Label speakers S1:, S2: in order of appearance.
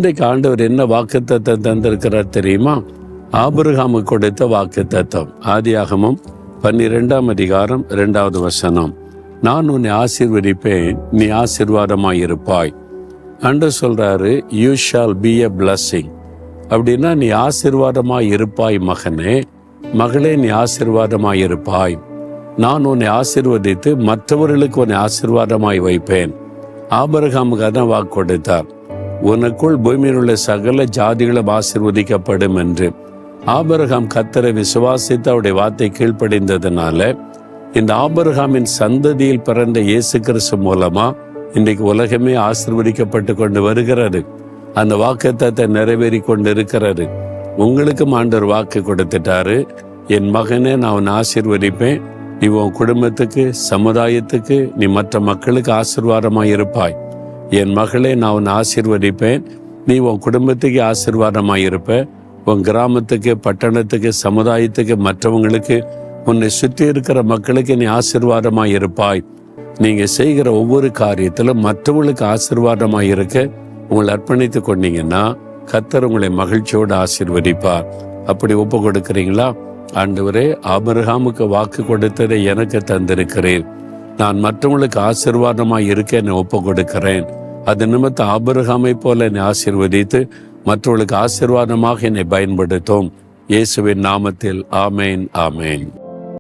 S1: இன்றைக்கு ஆண்டவர் என்ன வாக்குத்தத்தம் தந்திருக்கிறார் தெரியுமா? ஆபிரகாமுக்கு கொடுத்த வாக்குத்தத்தம். ஆதியாகமம் 12ஆம் அதிகாரம் 2வது வசனம். நான் உன்னை ஆசீர்வதிப்பேன், நீ ஆசீர்வாதமாயிருப்பாய். ஆண்டவர் சொல்றாரு, you shall be a blessing. அப்படின்னா நீ ஆசீர்வாதமாய் இருப்பாய் மகனே, மகளே நீ ஆசீர்வாதமாயிருப்பாய். நான் உன்னை ஆசீர்வதித்து மற்றவர்களுக்கு உன்னை ஆசீர்வாதமாய் வைப்பேன். ஆபிரகாமுக்கு அதான் வாக்கு கொடுத்தார், உனக்குள் பூமியில் உள்ள சகல ஜாதிகளும் ஆசீர்வதிக்கப்படும் என்று. ஆபிரகாம் கர்த்தரை விசுவாசித்து அவருடைய வார்த்தை கீழ்ப்படிந்ததுனால இந்த ஆபிரகாமின் சந்ததியில் பிறந்த இயேசு கிறிஸ்து மூலமா இன்றைக்கு உலகமே ஆசீர்வதிக்கப்பட்டு கொண்டு வருகிறது. அந்த வாக்குத்தத்தத்தை நிறைவேறி கொண்டு இருக்கிறது. உங்களுக்கும் ஆண்டவர் வாக்கு கொடுத்துட்டாரு, என் மகனே நான் உன்னை ஆசீர்வதிப்பேன், நீ உன் குடும்பத்துக்கு, சமுதாயத்துக்கு, நீ மற்ற மக்களுக்கு ஆசீர்வாதமாய் இருப்பாய். என் மகளே நான் உன்னை ஆசீர்வதிப்பேன், நீ உன் குடும்பத்துக்கு ஆசீர்வாதமாய் இருப்ப. உன் கிராமத்துக்கு, பட்டணத்துக்கு, சமுதாயத்துக்கு, மற்றவங்களுக்கு, உன்னை சுற்றி இருக்கிற மக்களுக்கு நீ ஆசீர்வாதமாய் இருப்பாய். நீங்க செய்கிற ஒவ்வொரு காரியத்திலும் மற்றவங்களுக்கு ஆசீர்வாதமாய் இருக்க உங்களை அர்ப்பணித்து கொண்டீங்கன்னா கர்த்தர் உங்களை மகிழ்ச்சியோடு ஆசீர்வதிப்பார். அப்படி ஒப்பு கொடுக்கிறீங்களா? ஆண்டவரே, ஆபிரகாமுக்கு வாக்கு கொடுத்ததை எனக்கு தந்திருக்கிறேன், நான் மற்றவங்களுக்கு ஆசீர்வாதமாய் இருக்க என்னை ஒப்பு கொடுக்கிறேன். அது நிமித்தம் ஆபிரகாமை போல என்னை ஆசீர்வதித்து மற்றவர்களுக்கு ஆசீர்வாதமாக என்னை பயன்படுத்தும். இயேசுவின் நாமத்தில் ஆமேன், ஆமேன்.